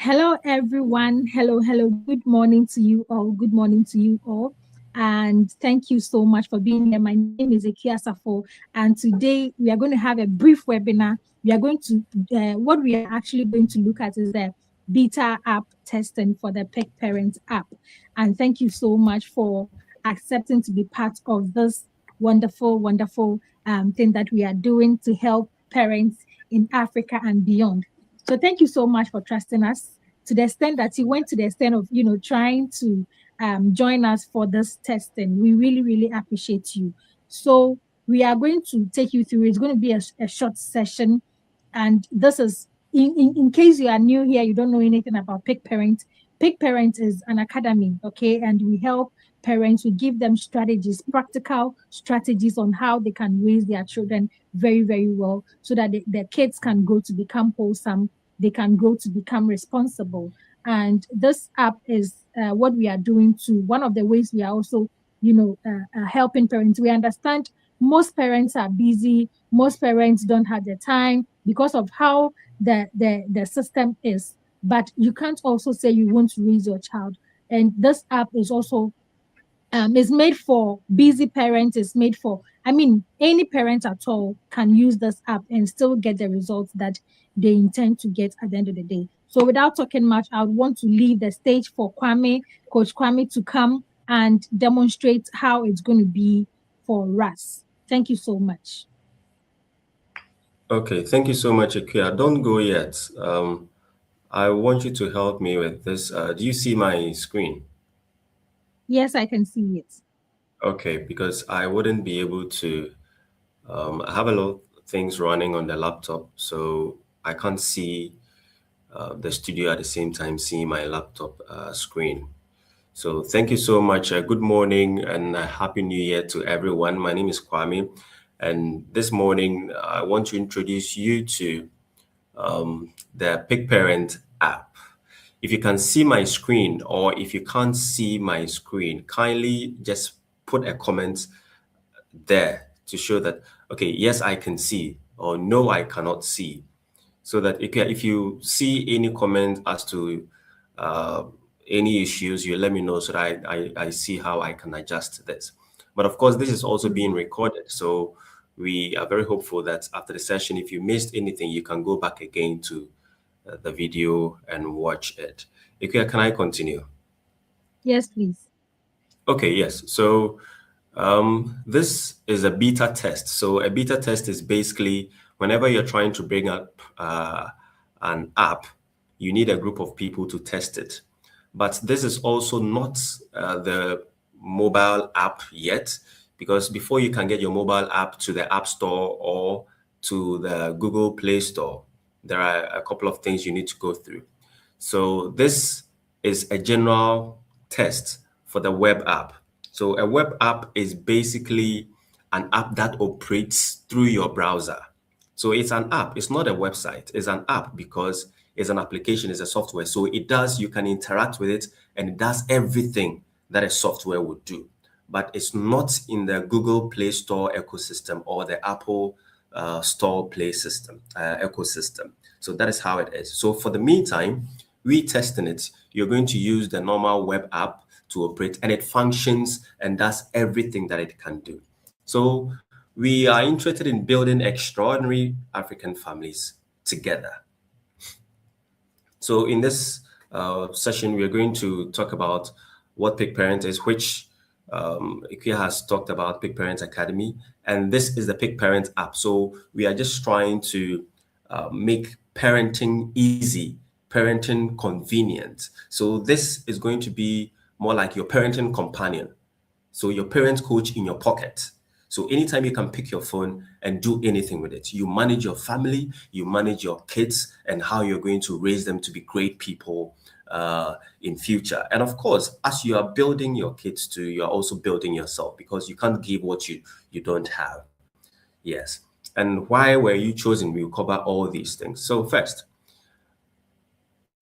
Hello, everyone. Hello, hello. Good morning to you all. Good morning to you all. And thank you so much for being here. My name is Ekia Safo, and today we are going to have a brief webinar. We are going to, what we are actually going to look at is the beta app testing for the Picparent app. And thank you so much for accepting to be part of this wonderful, wonderful thing that we are doing to help parents in Africa and beyond. So thank you so much for trusting us to the extent that you went to the extent of, trying to join us for this testing. We really, really appreciate you. So we are going to take you through. It's going to be a short session. And this is, in case you are new here, you don't know anything about Picparent. Picparent is an academy, okay? And we help parents, we give them strategies, practical strategies on how they can raise their children very, very well so that their kids can grow to become wholesome, they can grow to become responsible. And this app is what we are doing too. One of the ways we are also, helping parents. We understand most parents are busy. Most parents don't have the time because of how the system is. But you can't also say you want to raise your child. And this app is also is made for busy parents. It's made for, any parent at all can use this app and still get the results that they intend to get at the end of the day. So without talking much, I would want to leave the stage for Coach Kwame, to come and demonstrate how it's going to be for us. Thank you so much. Okay, thank you so much, Akia. Don't go yet. I want you to help me with this. Do you see my screen? Yes, I can see it. Okay, because I wouldn't be able to. I have a lot of things running on the laptop, so I can't see the studio at the same time seeing my laptop screen. So thank you so much. Good morning and happy new year to everyone. My name is Kwame, and this morning I want to introduce you to the Picparent app. If you can see my screen or if you can't see my screen, kindly just put a comment there to show that, okay, yes, I can see, or no, I cannot see. So that if you see any comment as to uh, any issues, you let me know so that I see how I can adjust this. But of course, this is also being recorded. So we are very hopeful that after the session, if you missed anything, you can go back again to the video and watch it. Ikuya, can I continue? Yes, please. Okay, yes. So this is a beta test. So a beta test is basically whenever you're trying to bring up an app, you need a group of people to test it. But this is also not the mobile app yet, because before you can get your mobile app to the App Store or to the Google Play Store, there are a couple of things you need to go through. So this is a general test for the web app. So a web app is basically an app that operates through your browser. So it's an app, it's not a website, it's an app because it's an application, it's a software. So you can interact with it and it does everything that a software would do. But it's not in the Google Play Store ecosystem or the Apple Store Play system ecosystem. So that is how it is. So for the meantime, we testing it. You're going to use the normal web app to operate, and it functions and does everything that it can do. So we are interested in building extraordinary African families together. So in this session, we are going to talk about what Picparent is, which Ikuya has talked about Picparent Academy, and this is the Picparent app. So we are just trying to make parenting easy, parenting convenient. So this is going to be more like your parenting companion. So your parent coach in your pocket. So anytime you can pick your phone and do anything with it, you manage your family, you manage your kids, and how you're going to raise them to be great people in future. And of course, as you are building your kids too, you're also building yourself because you can't give what you don't have. Yes. And why were you chosen? We'll cover all these things. So first,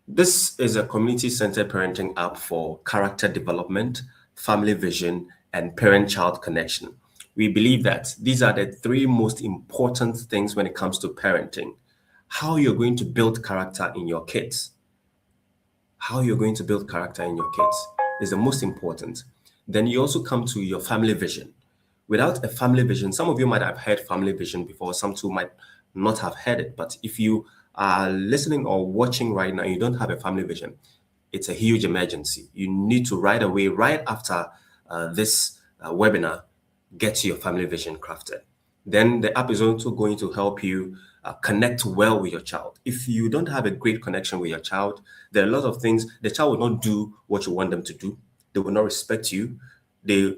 this is a community-centered parenting app for character development, family vision, and parent-child connection. We believe that these are the three most important things when it comes to parenting. How you're going to build character in your kids, how you're going to build character in your kids is the most important. Then you also come to your family vision. Without a family vision, some of you might have heard family vision before, some too might not have heard it. But if you are listening or watching right now, you don't have a family vision, it's a huge emergency. You need to right away, right after this webinar, get your family vision crafted. Then the app is also going to help you connect well with your child. If you don't have a great connection with your child, there are a lot of things. The child will not do what you want them to do. They will not respect you. They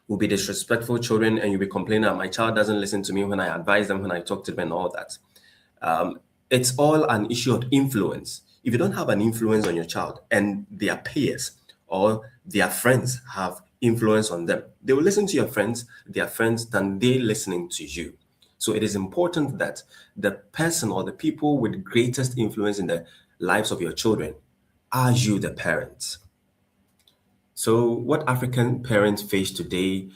will be disrespectful children, and you'll be complaining that my child doesn't listen to me when I advise them, when I talk to them, and all that. It's all an issue of influence. If you don't have an influence on your child and their peers or their friends have influence on them, they will listen to your friends, their friends, than they listening to you. So it is important that the person or the people with greatest influence in the lives of your children are you, the parents. So, what African parents face today,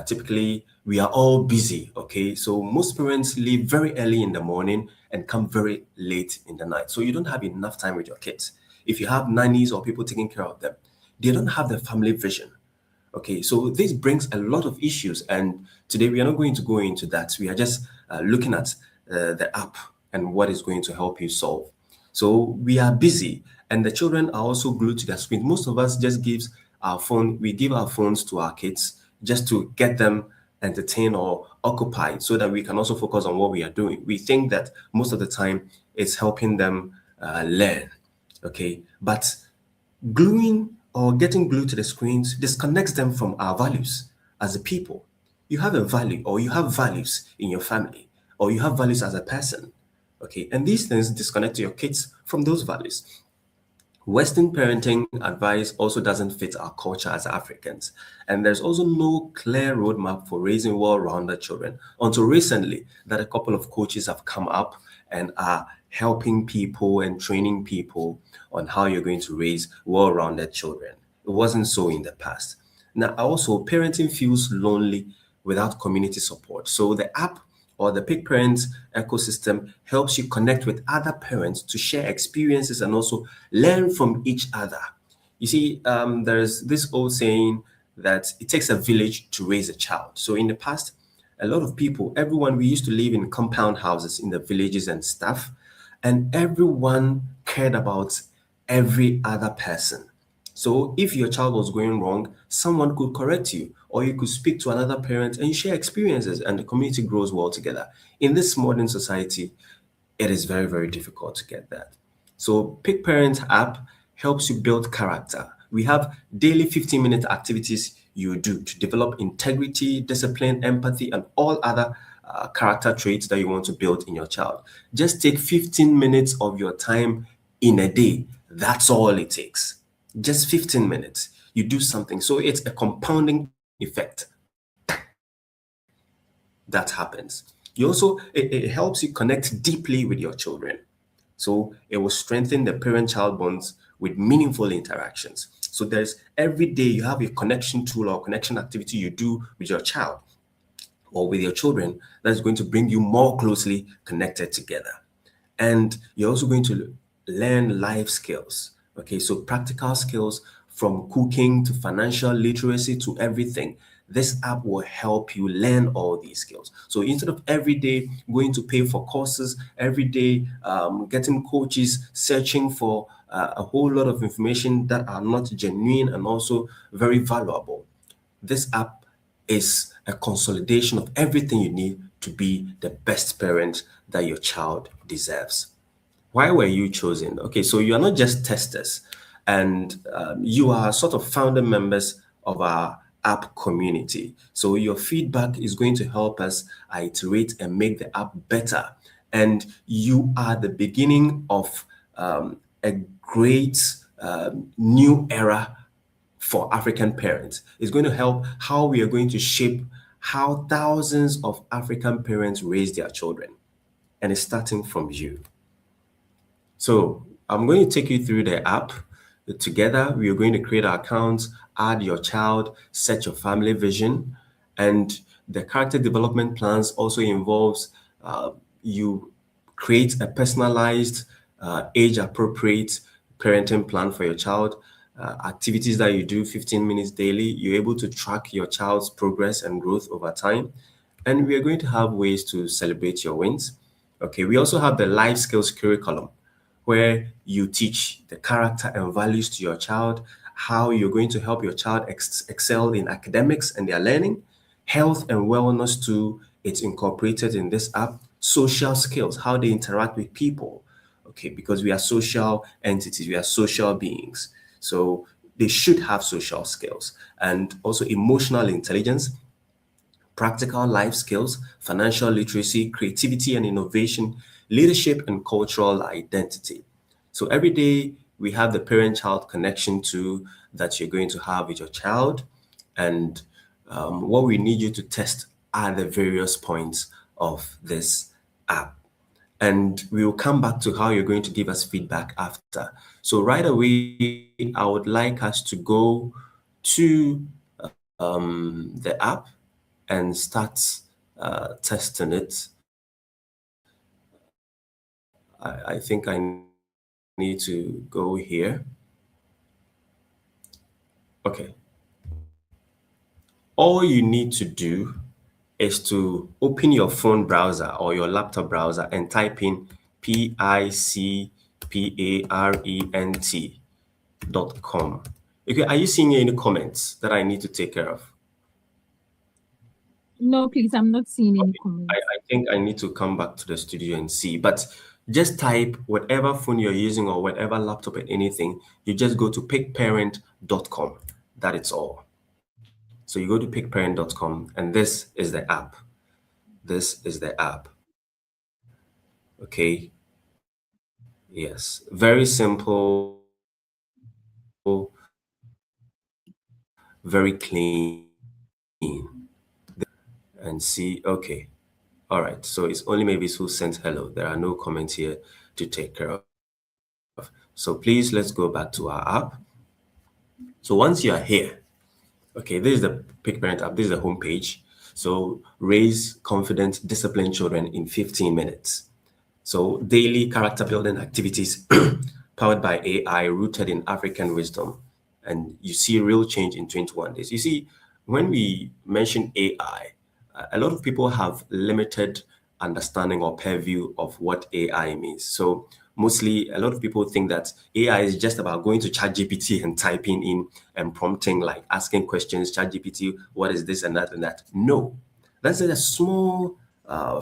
typically, we are all busy, okay? So, most parents leave very early in the morning and come very late in the night. So, you don't have enough time with your kids. If you have nannies or people taking care of them, they don't have the family vision. Okay, so this brings a lot of issues, and today we are not going to go into that. We are just looking at the app and what is going to help you solve. So we are busy, and the children are also glued to their screen. Most of us just gives our phone. We give our phones to our kids just to get them entertained or occupied, so that we can also focus on what we are doing. We think that most of the time it's helping them learn. Okay, but gluing or getting glued to the screens disconnects them from our values as a people. You have a value, or you have values in your family, or you have values as a person. Okay, and these things disconnect your kids from those values. Western parenting advice also doesn't fit our culture as Africans, and there's also no clear roadmap for raising well rounded children. Until recently, that a couple of coaches have come up and are helping people and training people on how you're going to raise well rounded children. It wasn't so in the past. Now, also, parenting feels lonely without community support. So, the app or the Picparent ecosystem helps you connect with other parents to share experiences and also learn from each other. You see, there's this old saying that it takes a village to raise a child. So in the past, a lot of people, everyone, we used to live in compound houses in the villages and stuff, and everyone cared about every other person. So if your child was going wrong, someone could correct you, or you could speak to another parent and you share experiences, and the community grows well together. In this modern society, it is very, very difficult to get that. So Pick Parent app helps you build character. We have daily 15-minute activities you do to develop integrity, discipline, empathy, and all other character traits that you want to build in your child. Just take 15 minutes of your time in a day. That's all it takes. Just 15 minutes. You do something. So it's a compounding effect that happens. You also, it helps you connect deeply with your children. So it will strengthen the parent-child bonds with meaningful interactions. So there's every day you have a connection tool or connection activity you do with your child or with your children that's going to bring you more closely connected together. And you're also going to learn life skills. Okay, so practical skills from cooking to financial literacy to everything. This app will help you learn all these skills. So instead of every day going to pay for courses, every day getting coaches, searching for a whole lot of information that are not genuine and also very valuable, this app is a consolidation of everything you need to be the best parent that your child deserves. Why were you chosen? Okay, so you are not just testers, and you are sort of founder members of our app community. So your feedback is going to help us iterate and make the app better. And you are the beginning of a great new era for African parents. It's going to help how we are going to shape how thousands of African parents raise their children. And it's starting from you. So I'm going to take you through the app. Together, we are going to create our accounts, add your child, set your family vision, and the character development plans also involves you create a personalized, age-appropriate parenting plan for your child, activities that you do 15 minutes daily. You're able to track your child's progress and growth over time. And we are going to have ways to celebrate your wins. Okay, we also have the life skills curriculum where you teach the character and values to your child, how you're going to help your child excel in academics and their learning, health and wellness too. It's incorporated in this app, social skills, how they interact with people. Okay, because we are social entities, we are social beings. So they should have social skills and also emotional intelligence, practical life skills, financial literacy, creativity and innovation, leadership and cultural identity. So every day we have the parent-child connection to that you're going to have with your child, and what we need you to test are the various points of this app. And we will come back to how you're going to give us feedback after. So right away, I would like us to go to the app and start testing it. I think I need to go here. Okay. All you need to do is to open your phone browser or your laptop browser and type in picparent.com. Okay, are you seeing any comments that I need to take care of? No, please, I'm not seeing any Okay. comments. I think I need to come back to the studio and see. But just type whatever phone you're using or whatever laptop and anything, you just go to picparent.com. That is all. So you go to picparent.com and this is the app. This is the app. Okay. Yes. Very simple, very clean. And see, okay. All right, so it's only maybe who sent hello. There are no comments here to take care of. So please, let's go back to our app. So once you are here, okay, this is the Picparent app. This is the homepage. So raise confident, disciplined children in 15 minutes. So daily character building activities powered by AI rooted in African wisdom. And you see real change in 21 days. You see, when we mention AI, a lot of people have limited understanding or purview of what AI means. So mostly a lot of people think that AI is just about going to ChatGPT and typing in and prompting, like asking questions, ChatGPT, what is this and that and that. No, that's a small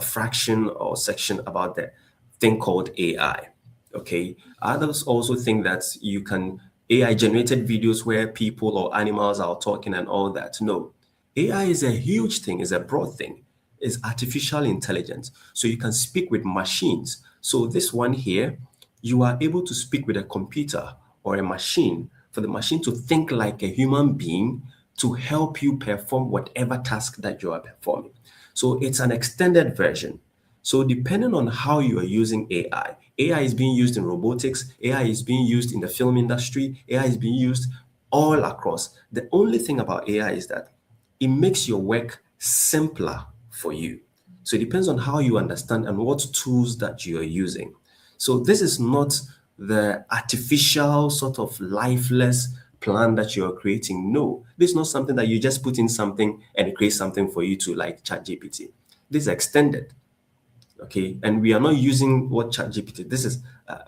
fraction or section about the thing called AI. Okay. Others also think that you can AI generated videos where people or animals are talking and all that. No, AI is a huge thing, is a broad thing. It's artificial intelligence. So you can speak with machines. So this one here, you are able to speak with a computer or a machine for the machine to think like a human being to help you perform whatever task that you are performing. So it's an extended version. So depending on how you are using AI is being used in robotics, AI is being used in the film industry, AI is being used all across. The only thing about AI is that it makes your work simpler for you. So it depends on how you understand and what tools that you are using. So this is not the artificial sort of lifeless plan that you're creating. No, this is not something that you just put in something and it creates something for you to like ChatGPT. This is extended. Okay, and we are not using what ChatGPT. This is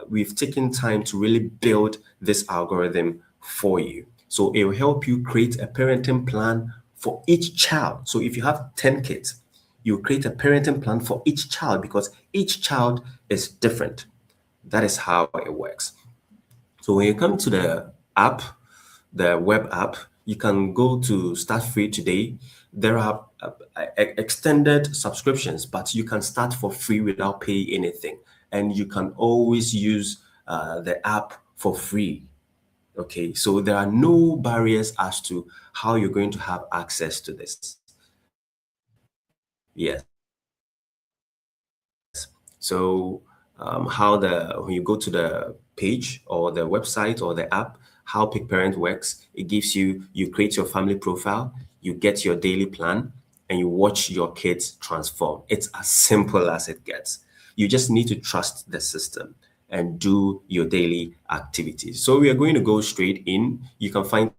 we've taken time to really build this algorithm for you. So it will help you create a parenting plan for each child. So if you have 10 kids, you create a parenting plan for each child because each child is different. That is how it works. So when you come to the app, the web app, you can go to Start Free today. There are extended subscriptions, but you can start for free without paying anything. And you can always use the app for free. Okay, so there are no barriers as to how you're going to have access to this. Yes. So how the when you go to the page or the website or the app, how Picparent works, it gives you create your family profile, you get your daily plan, and you watch your kids transform. It's as simple as it gets. You just need to trust the system. and do your daily activities. So we are going to go straight in. You can find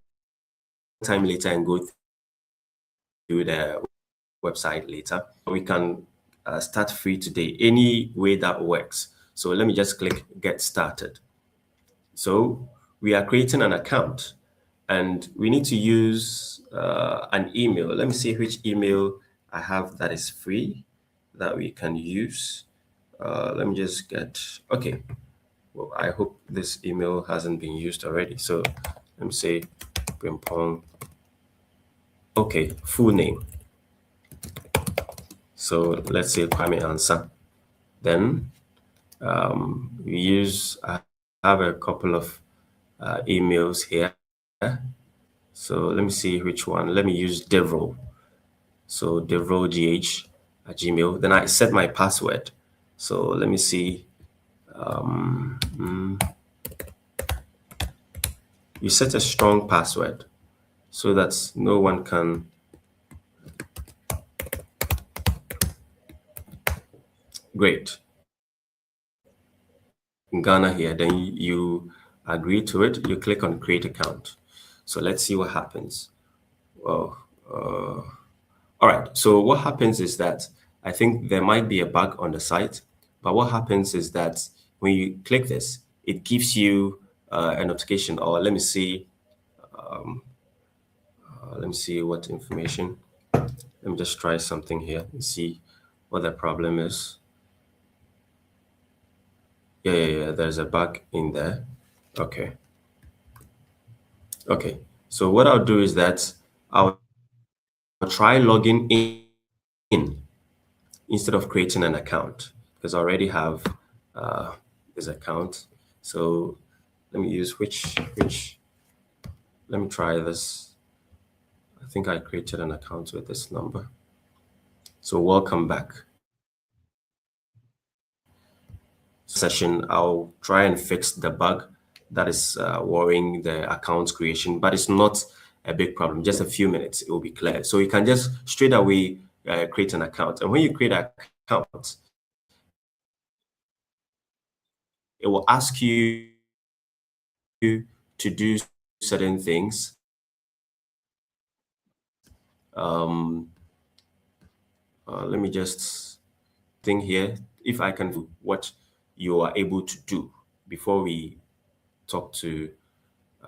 time later and go through the website later. We can start free today any way that works. So let me just click get started. So we are creating an account and we need to use an email. Let me see which email I have that is free that we can use. Let me just get, okay. Well, I hope this email hasn't been used already. So let me say Pimpong. Okay, full name. So let's say Kwame Answer. Then I have a couple of emails here. So let me see which one. Let me use Devro. So DevroGH at Gmail. Then I set my password. So let me see. You set a strong password so that no one can. Great. In Ghana here, then you agree to it. You click on create account. So let's see what happens. Well, all right. So what happens is that I think there might be a bug on the site, but what happens is that when you click this, it gives you a notification. Or let me see what information. Let me just try something here and see what the problem is. Yeah. There's a bug in there. Okay. Okay. So what I'll do is that I'll try logging in instead of creating an account because I already have uh, this account. So let me use which let me try this. I think I created an account with this number. So welcome back. So in this session, I'll try and fix the bug that is worrying the account creation, but it's not a big problem. Just a few minutes, it will be clear. So you can just straight away create an account. And when you create an account, it will ask you to do certain things. Let me just think here if I can what you are able to do before we talk to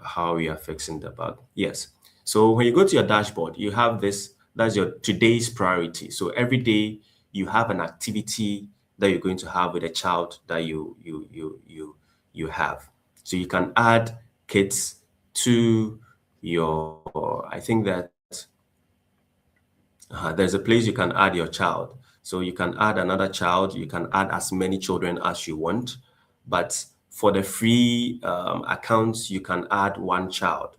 how we are fixing the bug. Yes. So when you go to your dashboard, you have this, that's your today's priority. So every day you have an activity that you're going to have with a child that you have. So you can add kids to your, I think that there's a place you can add your child. So you can add another child, you can add as many children as you want. But for the free accounts, you can add one child.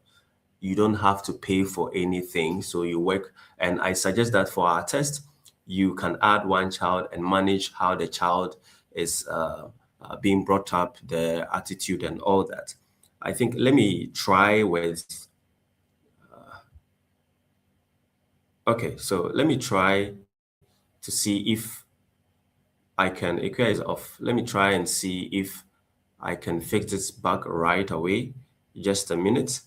You don't have to pay for anything. So you work, and I suggest that for our test, you can add one child and manage how the child is being brought up, the attitude, and all that. I think let me try with. Okay, so let me try to see if I can. Ikea is off. Let me try and see if I can fix this bug right away. Just a minute.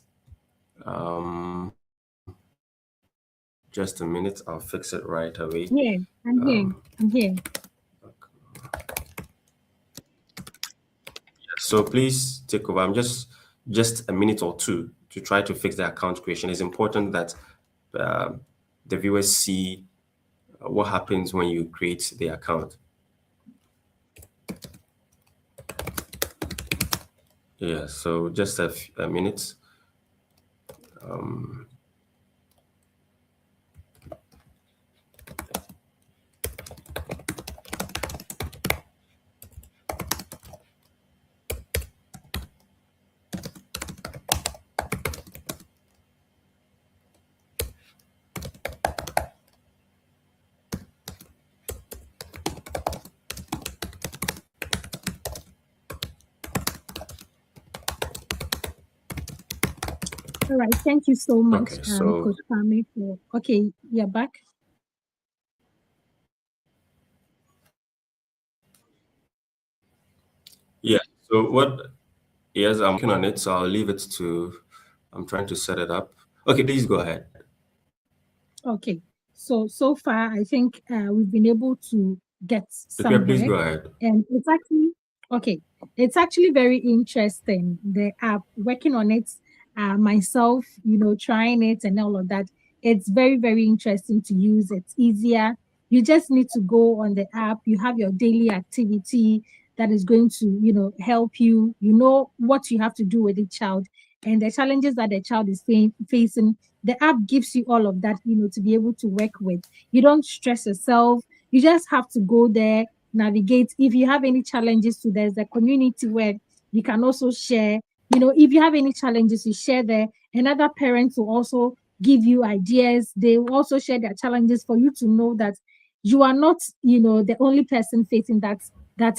Just a minute. I'll fix it right away. Yeah, I'm here. I'm here. So please take over. I'm just a minute or two to try to fix the account creation. It's important that um, the viewers see what happens when you create the account. Yeah. So just a minute. All right. Thank you so much, Okay. So Coach Kwame. For okay, you're back. yeah. So what? Yes, I'm working on it. So I'll leave it to. I'm trying to set it up. Okay, please go ahead. Okay. So far, I think we've been able to get Okay, please somewhere, go ahead. and it's actually okay. It's actually very interesting. The app working on it, myself, trying it and all of that. It's very very interesting to use. It's easier. You just need to go on the app. You have your daily activity that is going to help you. You know what you have to do with the child and the challenges that the child is facing. The app gives you all of that, to be able to work with. You don't stress yourself. You just have to go there, navigate. If you have any challenges, too, there's a community where you can also share. If you have any challenges, you share there. And other parents will also give you ideas. They will also share their challenges for you to know that you are not, the only person facing that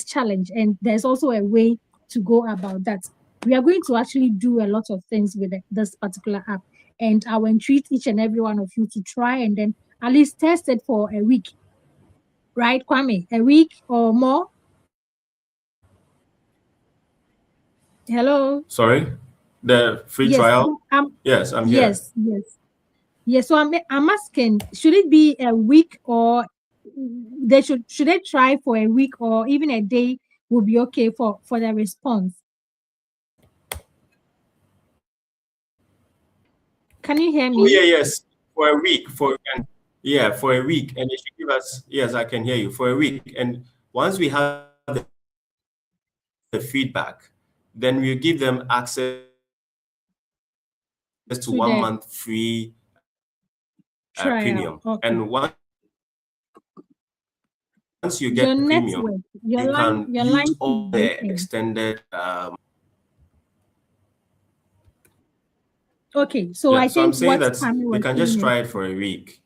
challenge. And there's also a way to go about that. We are going to actually do a lot of things with this particular app, and I will entreat each and every one of you to try and then at least test it for a week, right, Kwame? A week or more? Hello? Sorry, the free Yes. trial. Yes, I'm here. Yes, yes. Yes. So I'm asking, should it be a week, or they should they try for a week, or even a day will be okay for the response? Can you hear Oh yeah, me? yes. For a week, for a week, and they should give us. Yes, I can hear you. For a week, and once we have the feedback, then we'll give them access to 1 month free To premium. the And once you get trial. Okay. premium, you can Your use network, all the your line extended. is breaking. Okay, Yeah, so so I I'm saying think that what we Kwame can was just try saying it is for a week.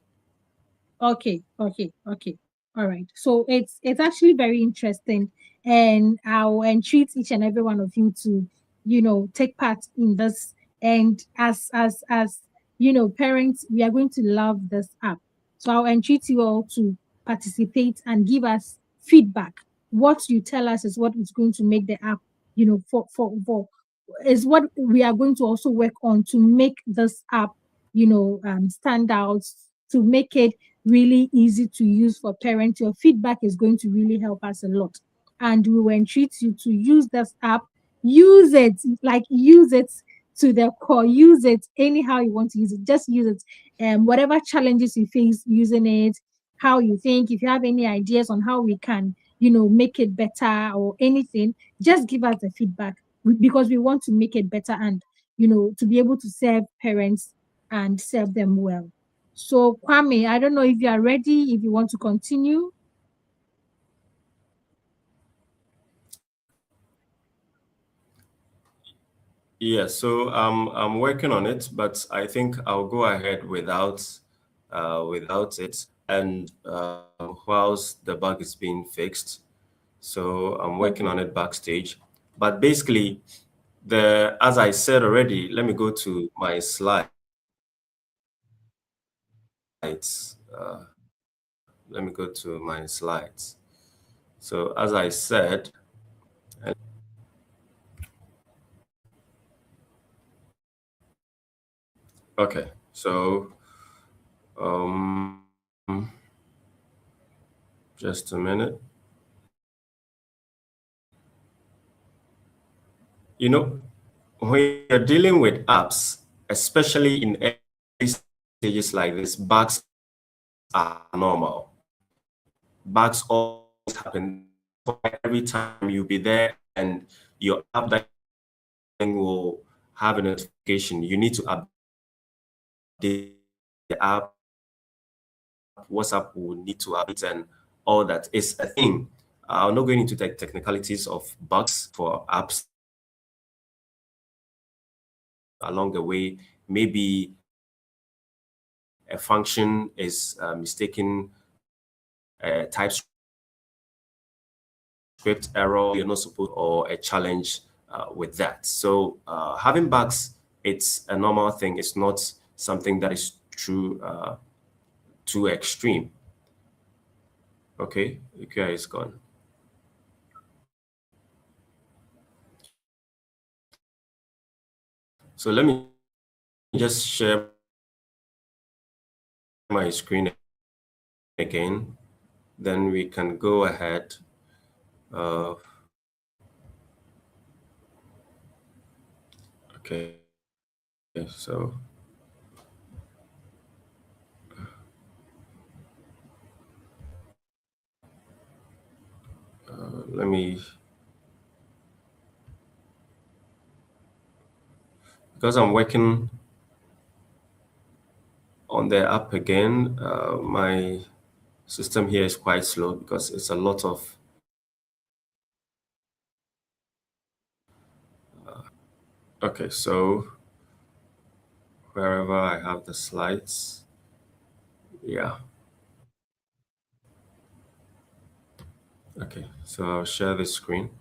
okay. All right. So it's actually very interesting, and I'll entreat each and every one of you to, take part in this. And as parents, we are going to love this app. So I'll entreat you all to participate and give us feedback. What you tell us is what is going to make the app, for is what we are going to also work on to make this app, stand out, to make it really easy to use for parents. Your feedback is going to really help us a lot. And we will entreat you to use this app, use it, like use it to the core, use it anyhow you want to use it, just use it. Whatever challenges you face using it, how you think, if you have any ideas on how we can, make it better or anything, just give us the feedback because we want to make it better and, to be able to serve parents and serve them well. So, Kwame, I don't know if you are ready, if you want to continue. Yeah, so I'm working on it, but I think I'll go ahead without it, and whilst the bug is being fixed. So I'm working Okay. on it backstage. But basically, the as I said already, let me go to my slides. Let me go to my slides. So as I said, okay. So um, just a minute. You know, when you're dealing with apps, especially in early stages like this, bugs are normal. Bugs always happen. That's why every time you'll be there and your app that you're using will have a notification. You need to update the app. WhatsApp will need to update and all that. It's a thing. I'm not going into technicalities of bugs for apps. Along the way, maybe a function is mistaken TypeScript error you're not supposed to have, or a challenge with that. So having bugs, it's a normal thing. It's not something that is too extreme. Okay, okay, it's gone. So let me just share my screen again. Then we can go ahead. Uh, okay, so let me, because I'm working on the app again, my system here is quite slow because it's a lot of, okay, so wherever I have the slides, yeah, okay, so I'll share the screen.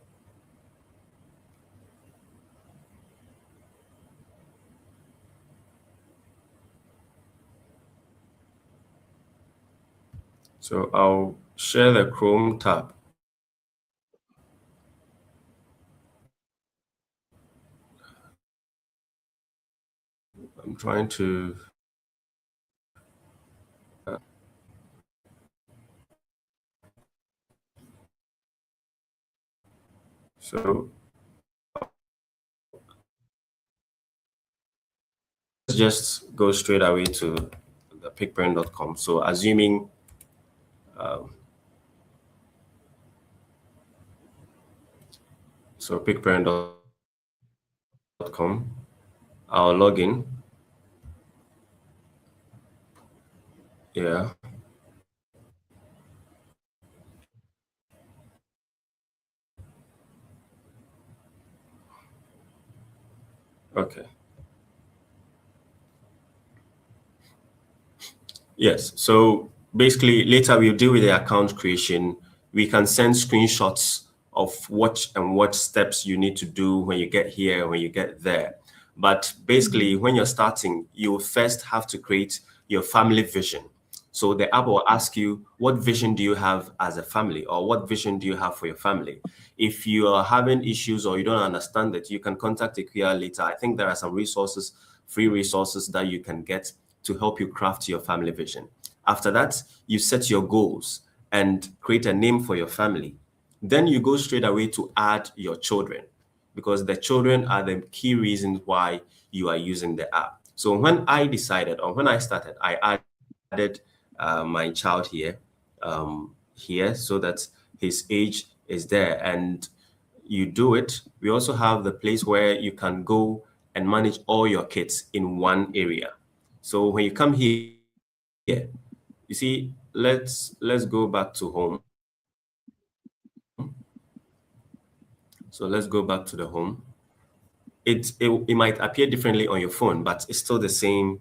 So I'll share the Chrome tab. I'm trying to, so let's just go straight away to the picparent.com. So assuming, so picparent.com, I'll log in. Yeah, okay. Yes. So basically, later we'll deal with the account creation. We can send screenshots of what steps you need to do when you get here, when you get there. But basically, when you're starting, you first have to create your family vision. So the app will ask you, what vision do you have as a family, or what vision do you have for your family? If you are having issues or you don't understand it, you can contact Ikea later. I think there are some resources, free resources that you can get to help you craft your family vision. After that, you set your goals and create a name for your family. Then you go straight away to add your children because the children are the key reasons why you are using the app. So when I decided or when I started, I added my child here so that his age is there and you do it. We also have the place where you can go and manage all your kids in one area. So when you come here, you see, let's go back to home. So let's go back to the home. It might appear differently on your phone, but it's still the same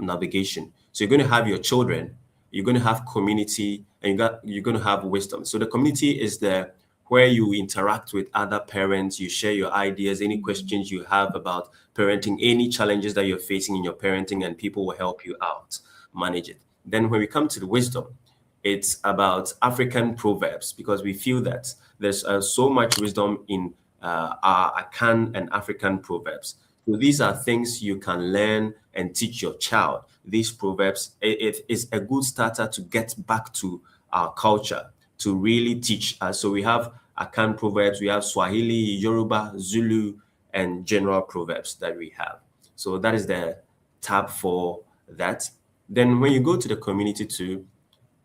navigation. So you're going to have your children, you're going to have community, and you're going to have wisdom. So the community is the where you interact with other parents, you share your ideas, any questions you have about parenting, any challenges that you're facing in your parenting, and people will help you out manage it. Then when we come to the wisdom, it's about African proverbs because we feel that there's so much wisdom in our Akan and African proverbs. So these are things you can learn and teach your child. These proverbs, it is a good starter to get back to our culture, to really teach us. So we have Akan proverbs, we have Swahili, Yoruba, Zulu, and general proverbs that we have. So that is the tab for that. Then when you go to the community too,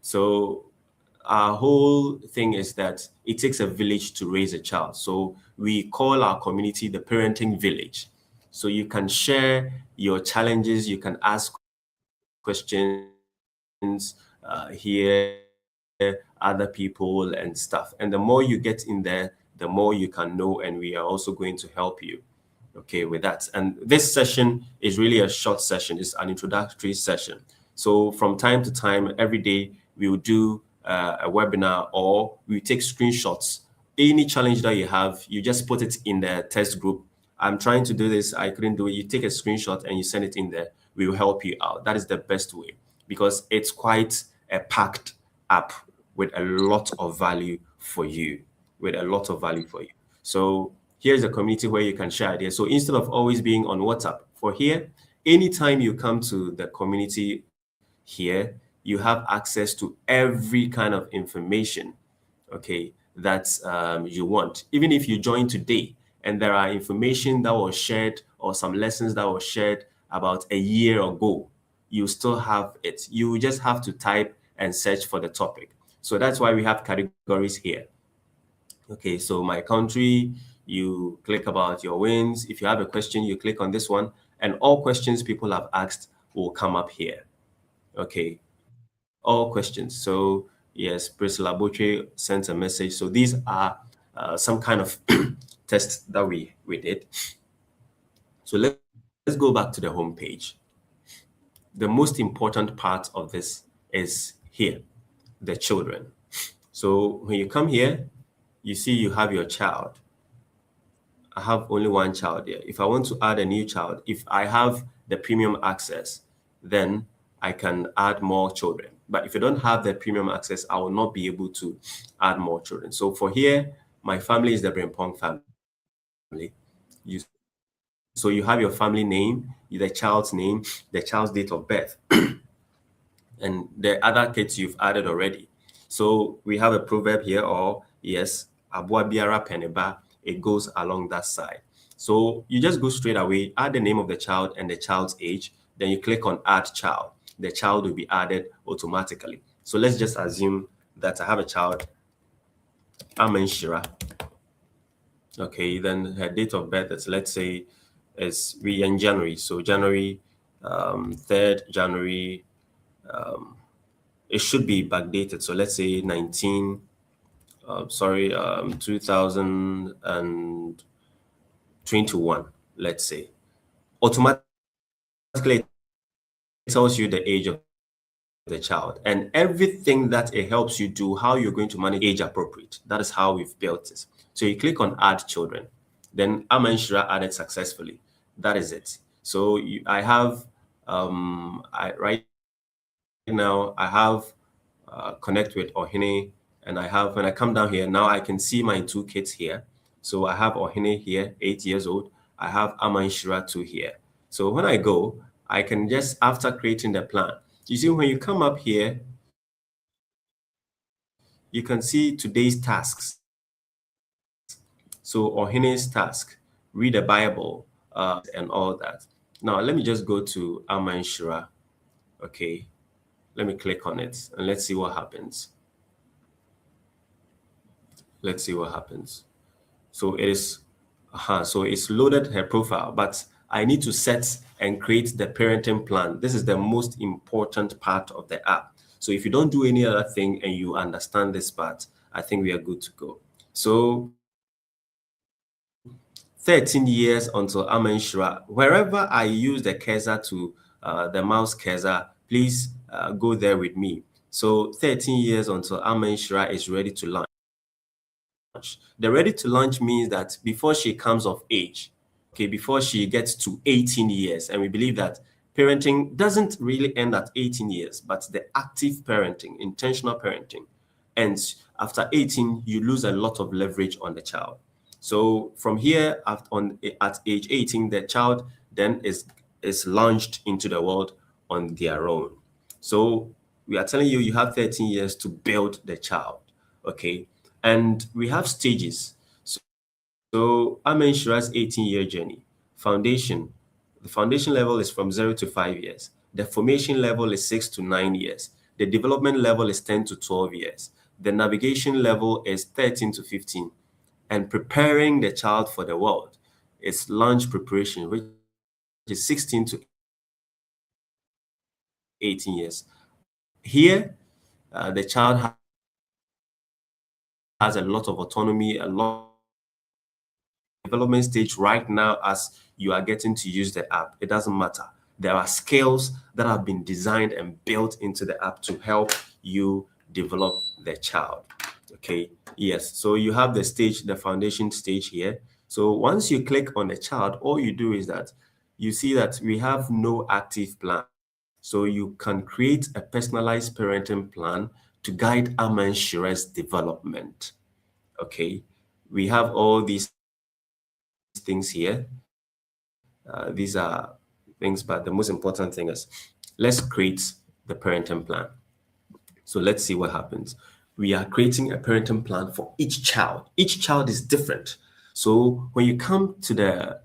so our whole thing is that it takes a village to raise a child. So we call our community the parenting village. So you can share your challenges, you can ask questions other people and stuff. And the more you get in there, the more you can know, and we are also going to help you. Okay, with that. And this session is really a short session, it's an introductory session. So from time to time, every day, we will do a webinar or we take screenshots. Any challenge that you have, you just put it in the test group. I'm trying to do this, I couldn't do it. You take a screenshot and you send it in there. We will help you out. That is the best way because it's quite a packed app with a lot of value for you. With a lot of value for you. So here's a community where you can share ideas. So instead of always being on WhatsApp, for here, anytime you come to the community here, you have access to every kind of information, okay, that you want. Even if you join today and there are information that was shared or some lessons that were shared about a year ago, you still have it. You just have to type and search for the topic. So that's why we have categories here. Okay, so my country, you click about your wins. If you have a question, you click on this one, and all questions people have asked will come up here. Okay, all questions. So yes, Priscilla Boche sent a message. So these are some kind of tests that we did. So let's go back to the home page. The most important part of this is here, the children. So when you come here, you see you have your child. I have only one child here. If I want to add a new child, if I have the premium access, then I can add more children. But if you don't have the premium access, I will not be able to add more children. So for here, my family is the Brimpong family. So you have your family name, the child's name, the child's date of birth, and the other kids you've added already. So we have a proverb here, or yes, abua biara peneba, it goes along that side. So you just go straight away, add the name of the child and the child's age, then you click on add child. The child will be added automatically. So let's just assume that I have a child, Amanshira. Okay, then her date of birth is, let's say, is we in January. So January 3rd, January, it should be backdated. So let's say 2021, let's say. Automatically, it tells you the age of the child. And everything that it helps you do, how you're going to manage it, is age appropriate. That is how we've built this. So you click on add children. Then Amanshira added successfully. That is it. So right now I have connect with Ohene, and I have, when I come down here now, I can see my two kids here. So I have Ohene here, 8 years old. I have Amanshira 2 here. So when I go, I can just, after creating the plan, you see when you come up here, you can see today's tasks. So Ohene's task, read the Bible, and all that. Now let me just go to Amanshira. Okay, let me click on it and let's see what happens. Let's see what happens. So it's loaded her profile, but I need to set and create the parenting plan. This is the most important part of the app. So if you don't do any other thing and you understand this part, I think we are good to go. So 13 years until Amanshira, wherever I use the cursor to the mouse cursor, please go there with me. So 13 years until Amanshira is ready to launch. The ready to launch means that before she comes of age, okay, before she gets to 18 years, and we believe that parenting doesn't really end at 18 years, but the active parenting, intentional parenting, ends after 18. You lose a lot of leverage on the child. So from here, at age 18, the child then is launched into the world on their own. So we are telling you, you have 13 years to build the child, okay? And we have stages. So Amen Shira's 18-year journey, foundation, the foundation level is from 0 to 5 years. The formation level is 6 to 9 years. The development level is 10 to 12 years. The navigation level is 13 to 15. And preparing the child for the world is launch preparation, which is 16 to 18 years. Here, the child has a lot of autonomy, a lot of freedom. The development stage right now, as you are getting to use the app, it doesn't matter. There are skills that have been designed and built into the app to help you develop the child. Okay. Yes. So you have the stage, the foundation stage here. So once you click on the child, all you do is that you see that we have no active plan. So you can create a personalized parenting plan to guide Amanshira's development. Okay. We have all these things here. These are the steps that we have things, but the most important thing is let's create the parenting plan. So let's see what happens. We are creating a parenting plan for each child. Each child is different. So when you come to the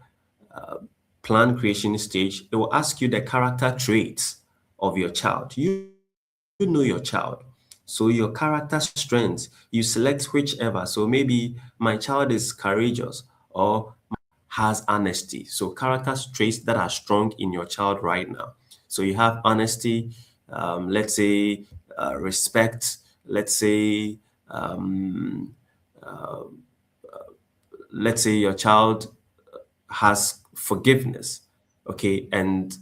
plan creation stage, it will ask you the character traits of your child. You know your child. So your character strengths, you select whichever. So maybe my child is courageous or has honesty. So character traits that are strong in your child right now. So you have honesty, let's say respect, let's say your child has forgiveness, okay, and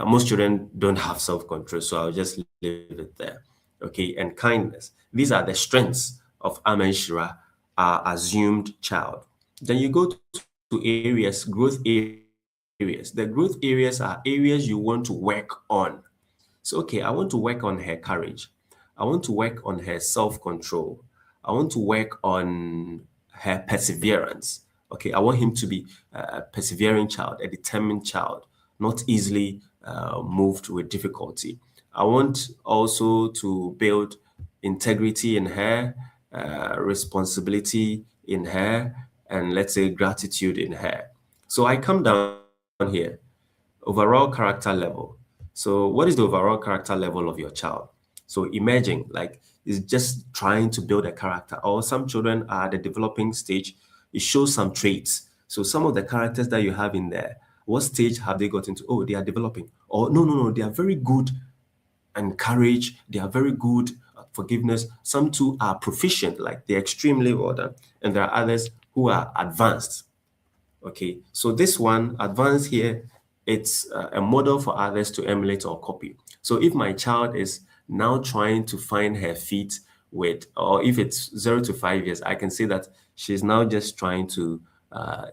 most children don't have self-control, so I'll just leave it there, okay, and kindness. These are the strengths of Amenshira, our assumed child. Then you go to areas, growth areas. The growth areas are areas you want to work on. So, okay, I want to work on her courage. I want to work on her self control. I want to work on her perseverance. Okay, I want him to be a persevering child, a determined child, not easily moved with difficulty. I want also to build integrity in her, responsibility in her, and let's say gratitude in her. So I come down here, overall character level. So what is the overall character level of your child? So emerging, like, is just trying to build a character, or some children are at the developing stage. It shows some traits. So some of the characters that you have in there, what stage have they got into? Oh, they are developing. Or no, no, no, they are very good and courage. They are very good at forgiveness. Some too are proficient, like they're extremely well done. And there are others who are advanced. Okay, so this one, advanced here, it's a model for others to emulate or copy. So if my child is now trying to find her feet with, or if it's 0 to 5 years, I can say that she's now just trying to,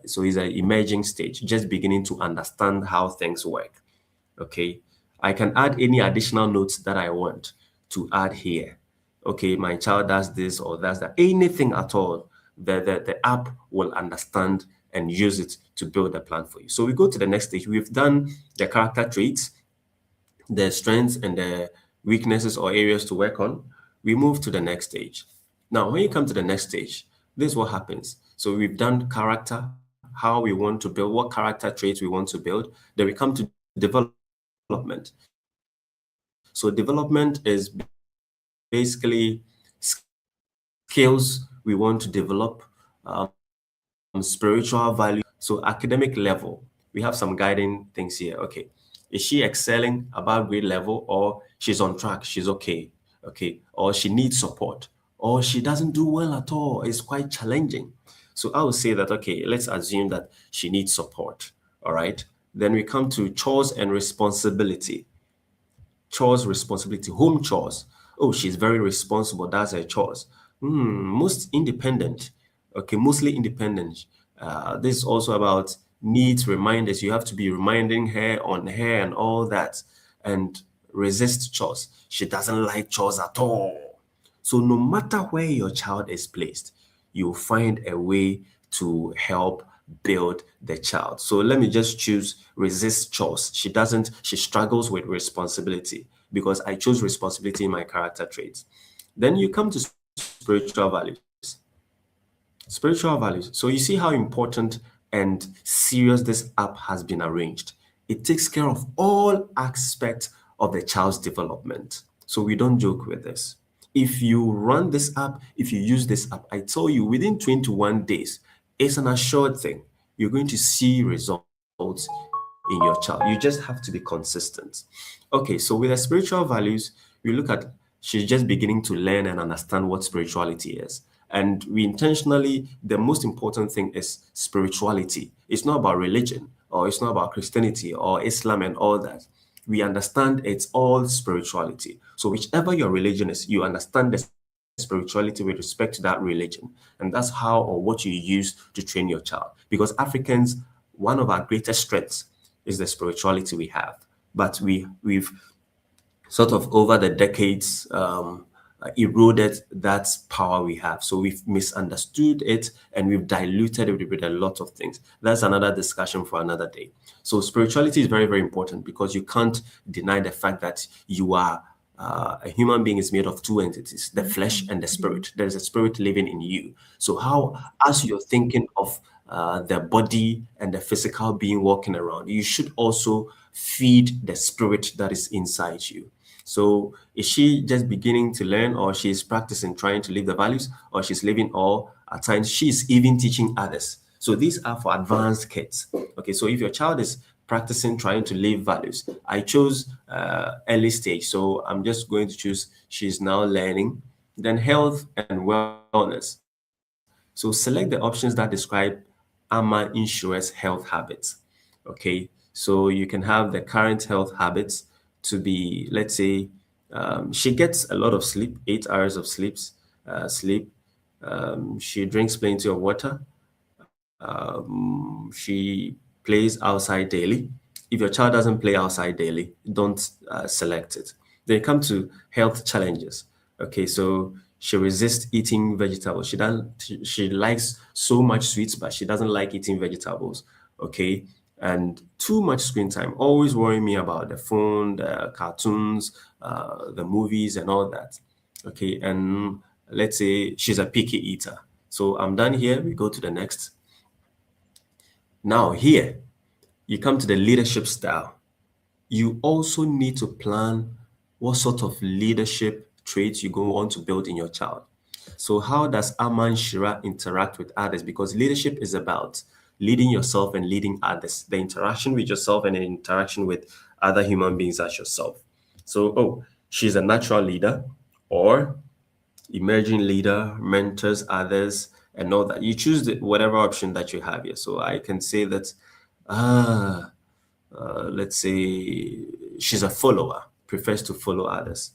so it's an emerging stage, just beginning to understand how things work. Okay, I can add any additional notes that I want to add here. Okay, my child does this or does that, anything at all, the app will understand and use it to build a plan for you. So we go to the next stage. We've done the character traits, the strengths and the weaknesses or areas to work on. We move to the next stage. Now, when you come to the next stage, this is what happens. So we've done character, how we want to build, what character traits we want to build. Then we come to development. So development is basically skills we want to develop, spiritual values. So academic level, we have some guiding things here. Okay, is she excelling above grade level, or she's on track? She's okay. Okay, or she needs support, or she doesn't do well at all. It's quite challenging. So I would say that, okay, let's assume that she needs support. All right. Then we come to chores and responsibility. Chores, responsibility, home chores. Oh, she's very responsible. That's her chores. Most independent. Okay, mostly independent. This is also about needs reminders. You have to be reminding her on her and all that, and resist chores. She doesn't like chores at all. So no matter where your child is placed, you'll find a way to help build the child. So let me just choose resist chores. She struggles with responsibility because I chose responsibility in my character traits. Then you come to spiritual values. Spiritual values. So you see how important and serious this app has been arranged. It takes care of all aspects of the child's development. So we don't joke with this. If you run this app, if you use this app, I tell you within 21 days, it's an assured thing. You're going to see results in your child. You just have to be consistent. Okay, so with the spiritual values, we look at she's just beginning to learn and understand what spirituality is. And we intentionally, the most important thing is spirituality. It's not about religion, or it's not about Christianity or Islam and all that. We understand it's all spirituality. So whichever your religion is, you understand the spirituality with respect to that religion. And that's how or what you use to train your child. Because Africans, one of our greatest strengths is the spirituality we have. But we've sort of over the decades eroded that power we have. So we've misunderstood it and we've diluted it with a lot of things. That's another discussion for another day. So spirituality is very, very important because you can't deny the fact that you are a human being is made of two entities, the flesh and the spirit. There's a spirit living in you. So how, as you're thinking of the body and the physical being walking around, you should also feed the spirit that is inside you. So is she just beginning to learn, or she's practicing trying to live the values, or she's living, or at times she's even teaching others? So these are for advanced kids. Okay, so if your child is practicing trying to live values, I chose early stage, so I'm just going to choose she's now learning. Then health and wellness. So select the options that describe AMA insurance health habits. Okay, so you can have the current health habits to be, let's say, she gets a lot of sleep, 8 hours of sleep. She drinks plenty of water. She plays outside daily. If your child doesn't play outside daily, don't select it. Then come to health challenges. Okay, so she resists eating vegetables. She doesn't. She likes so much sweets, but she doesn't like eating vegetables. Okay, and too much screen time, always worrying me about the phone, the cartoons, the movies, and all that. Okay, and let's say she's a picky eater. So I'm done here. We go to the next. Now, here, you come to the leadership style. You also need to plan what sort of leadership traits you go want to build in your child. So, how does Aman Shira interact with others? Because leadership is about leading yourself and leading others, the interaction with yourself and the interaction with other human beings as yourself. So, oh, she's a natural leader, or emerging leader, mentors others, and all that. You choose whatever option that you have here. So I can say that, ah, let's say she's a follower, prefers to follow others.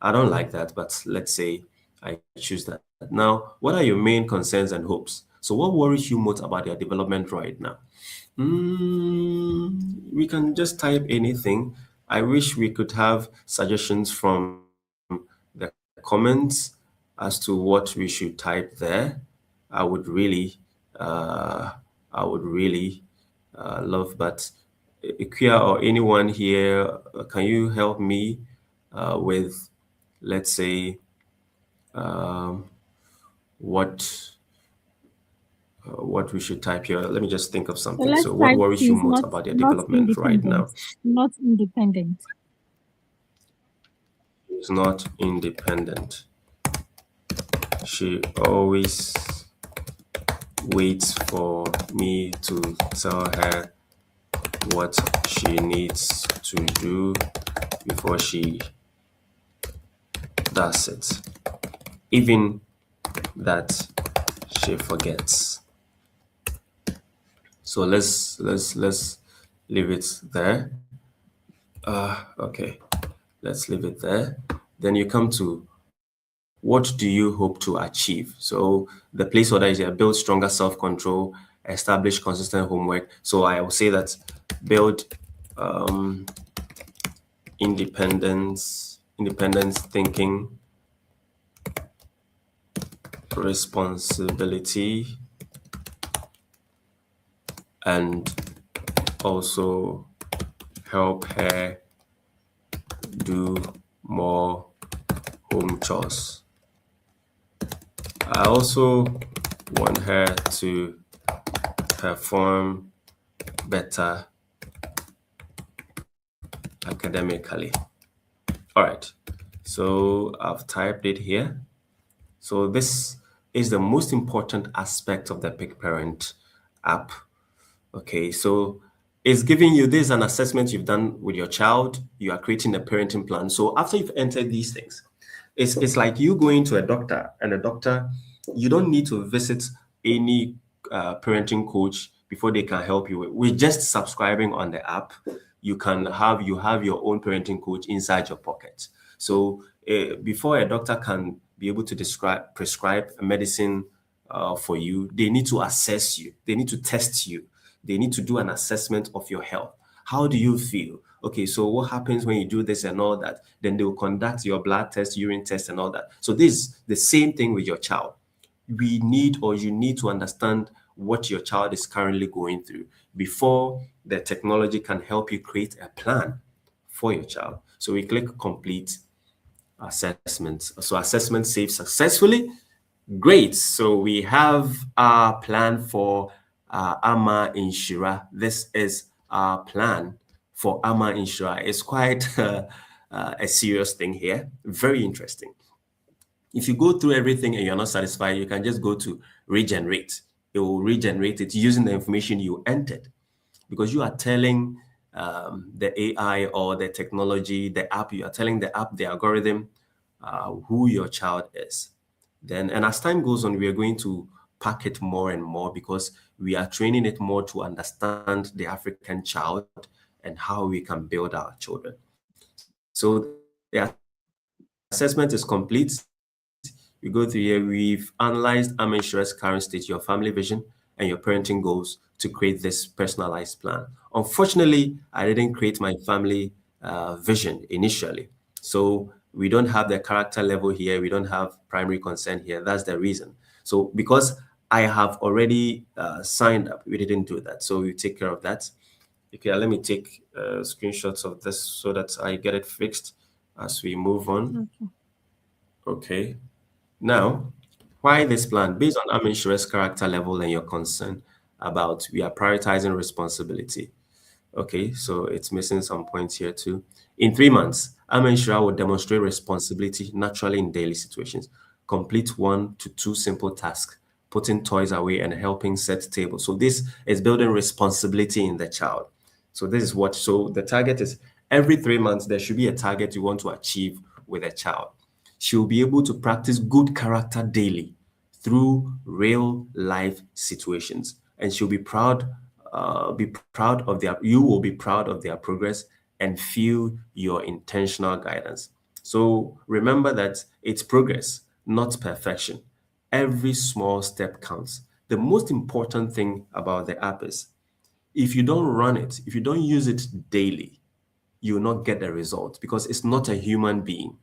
I don't like that, but let's say I choose that. Now, what are your main concerns and hopes? So, what worries you most about your development right now? We can just type anything. I wish we could have suggestions from the comments as to what we should type there. I would really, uh, I would really love, but Ikea or anyone here, can you help me with, let's say, um, what what we should type here? Let me just think of So something. let's So, what type worries you she's most about your not development right independent. now? Not independent. She's not independent. She always waits for me to tell her what she needs to do before she does it. Even that she forgets. So let's leave it there. Okay, let's leave it there. Then you come to what do you hope to achieve? So the placeholder is here, build stronger self-control, establish consistent homework. So I will say that build um, independence thinking, responsibility, and also help her do more home chores. I also want her to perform better academically. All right, so I've typed it here. So this is the most important aspect of the Picparent app. Okay, so it's giving you this an assessment you've done with your child. You are creating a parenting plan. So after you've entered these things, it's like you going to a doctor, and a doctor, you don't need to visit any parenting coach before they can help you. With just subscribing on the app, you have your own parenting coach inside your pocket. So before a doctor can be able to prescribe a medicine for you, they need to assess you. They need to test you. They need to do an assessment of your health. How do you feel? Okay, so what happens when you do this and all that? Then they will conduct your blood test, urine test, and all that. So this is the same thing with your child. We need, or you need to understand what your child is currently going through before the technology can help you create a plan for your child. So we click complete assessment. So assessment saved successfully. Great. So we have our plan for Ama Inshira. This is our plan for Ama Inshira. It's quite a serious thing here. Very interesting. If you go through everything and you're not satisfied, you can just go to regenerate. It will regenerate it using the information you entered, because you are telling the AI or the technology, the app, you are telling the app, the algorithm, who your child is. Then, and as time goes on, we are going to pack it more and more because we are training it more to understand the African child and how we can build our children. So the assessment is complete. You go through here, we've analyzed Aminshira's current state, your family vision, and your parenting goals to create this personalized plan. Unfortunately, I didn't create my family vision initially. So we don't have the character level here. We don't have primary concern here. That's the reason. So because I have already signed up, we didn't do that. So we take care of that. Okay, let me take screenshots of this so that I get it fixed as we move on. Okay. Okay. Now, why this plan? Based on Aminshire's character level and your concern about we are prioritizing responsibility. Okay, so it's missing some points here too. In 3 months, Aminshira will demonstrate responsibility naturally in daily situations. Complete 1 to 2 simple tasks, putting toys away and helping set tables. So this is building responsibility in the child. So this is what, so the target is every 3 months, there should be a target you want to achieve with a child. She will be able to practice good character daily through real life situations, and she'll be proud of their. You will be proud of their progress and feel your intentional guidance. So remember that it's progress, not perfection. Every small step counts. The most important thing about the app is if you don't run it, if you don't use it daily, you will not get the result because it's not a human being.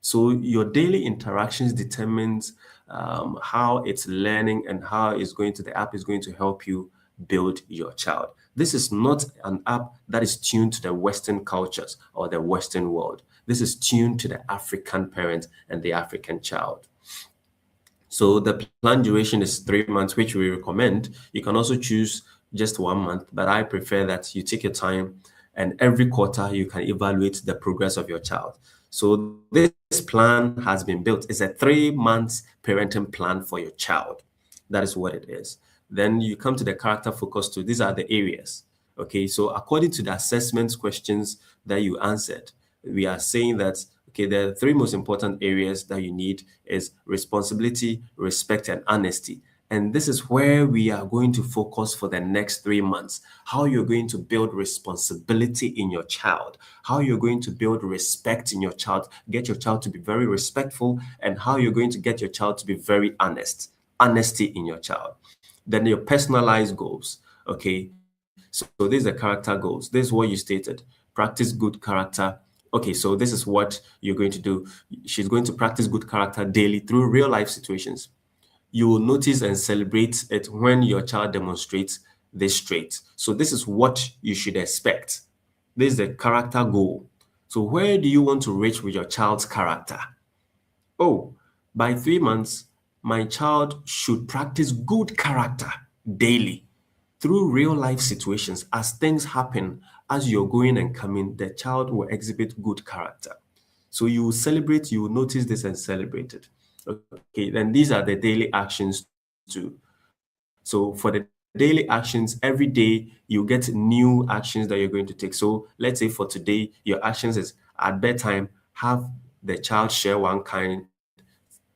So your daily interactions determines how it's learning and how it's going to the app is going to help you build your child. This is not an app that is tuned to the Western cultures or the Western world. This is tuned to the African parent and the African child. So the plan duration is 3 months, which we recommend. You can also choose just 1 month, but I prefer that you take your time and every quarter you can evaluate the progress of your child. So this plan has been built. It's a 3 months parenting plan for your child. That is what it is. Then you come to the character focus too. These are the areas. Okay, so according to the assessment questions that you answered, we are saying that okay, the three most important areas that you need is responsibility, respect, and honesty. And this is where we are going to focus for the next 3 months. How you're going to build responsibility in your child, how you're going to build respect in your child, get your child to be very respectful, and how you're going to get your child to be very honest. Honesty in your child. Then your personalized goals. Okay, so these are character goals. This is what you stated. Practice good character. Okay, so this is what you're going to do. She's going to practice good character daily through real life situations. You will notice and celebrate it when your child demonstrates this trait. So this is what you should expect. This is the character goal. So where do you want to reach with your child's character? Oh, by 3 months, my child should practice good character daily through real life situations. As things happen, as you're going and coming, the child will exhibit good character. So you will celebrate, you will notice this and celebrate it. Okay, then these are the daily actions too. So for the daily actions, every day you get new actions that you're going to take. So let's say for today, your actions is at bedtime, have the child share one kind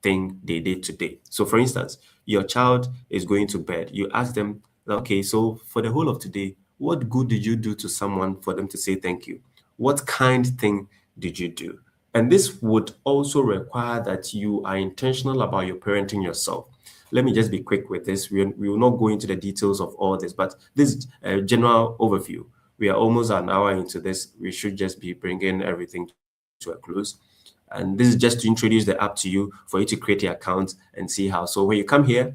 thing they did today. So for instance, your child is going to bed. You ask them, okay, so for the whole of today, what good did you do to someone for them to say thank you? What kind thing did you do? And this would also require that you are intentional about your parenting yourself. Let me just be quick with this. We will not go into the details of all this, but this is a general overview. we are almost an hour into this. We should just be bringing everything to a close. And this is just to introduce the app to you for you to create your account and see how. So when you come here,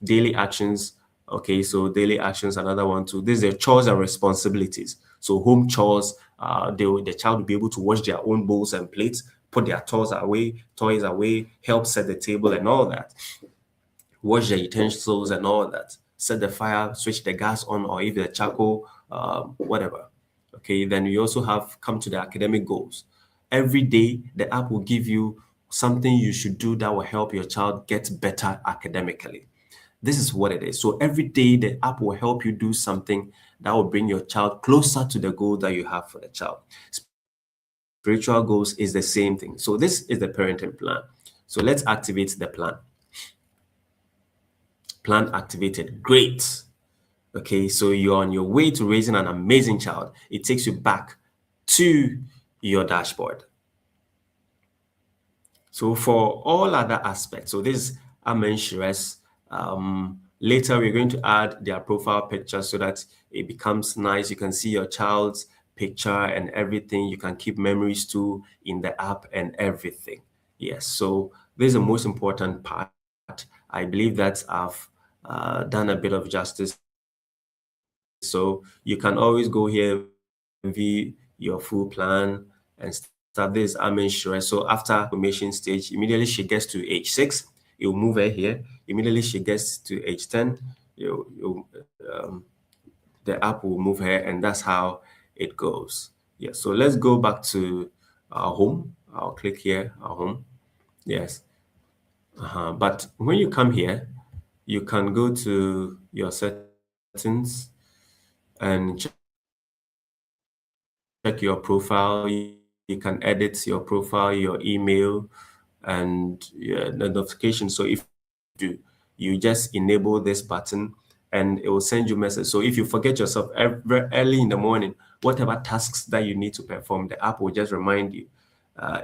daily actions. Okay, so daily actions, another one too. These are chores and responsibilities. So home chores, the child will be able to wash their own bowls and plates, put their toys away, help set the table and all that, wash the utensils and all that, set the fire, switch the gas on, or if the charcoal, whatever. Okay, then you also have come to the academic goals. Every day, the app will give you something you should do that will help your child get better academically. This is what it is. So every day, the app will help you do something that will bring your child closer to the goal that you have for the child. Spiritual goals is the same thing. So this is the parenting plan. So let's activate the plan. Plan activated. Great. Okay, so you're on your way to raising an amazing child. It takes you back to your dashboard. So for all other aspects, so this Amen Shires, later we're going to add their profile picture so that it becomes nice. You can see your child's picture and everything. You can keep memories too in the app and everything. Yes, so this is the most important part. I believe that I've done a bit of justice. So you can always go here and view your full plan and stuff. This is Amen Shires. So after information stage, immediately she gets to age 6, it will move her here. Immediately she gets to age 10, the app will move her, and that's how it goes. Yeah, so let's go back to our home. I'll click here, our home. Yes. But when you come here, you can go to your settings and check your profile. You can edit your profile, your email, and the notification. So if you want to do, you just enable this button and it will send you message. So if you forget yourself very early in the morning, whatever tasks that you need to perform, the app will just remind you.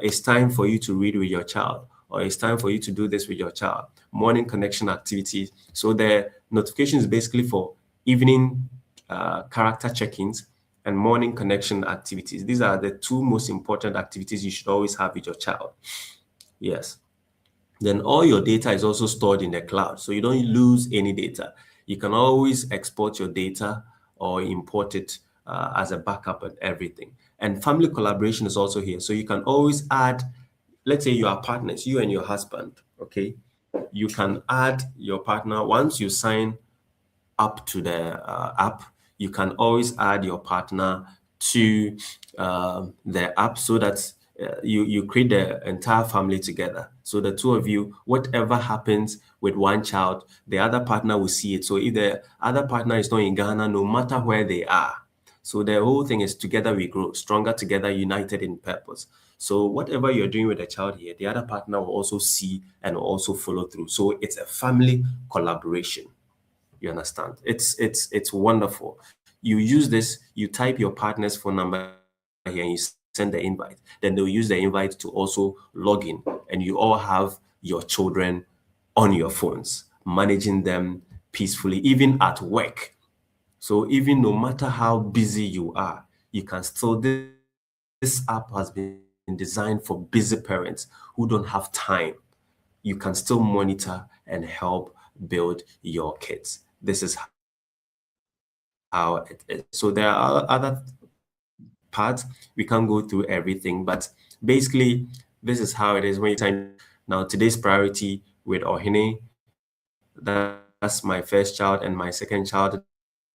It's time for you to read with your child, or it's time for you to do this with your child. Morning connection activities. So the notification is basically for evening character check-ins and morning connection activities. These are the two most important activities you should always have with your child. Yes. Then all your data is also stored in the cloud, so you don't lose any data. You can always export your data or import it as a backup and everything. And family collaboration is also here, so you can always add, let's say you are partners, you and your husband, okay? You can add your partner once you sign up to the app. You can always add your partner to the app so that you create the entire family together. So the two of you, whatever happens with one child, the other partner will see it. So if the other partner is not in Ghana, no matter where they are, so the whole thing is together we grow, stronger together, united in purpose. So whatever you're doing with the child here, the other partner will also see and will also follow through. So it's a family collaboration. You understand? It's wonderful. You use this, you type your partner's phone number here and you send the invite. Then they'll use the invite to also log in, and you all have your children on your phones, managing them peacefully, even at work. So even no matter how busy you are, you can still, this app has been designed for busy parents who don't have time. You can still monitor and help build your kids. This is how it is. So there are other parts. We can't go through everything, but basically, this is how it is when you type your child. Now, today's priority with Ohene, that's my first child, and my second child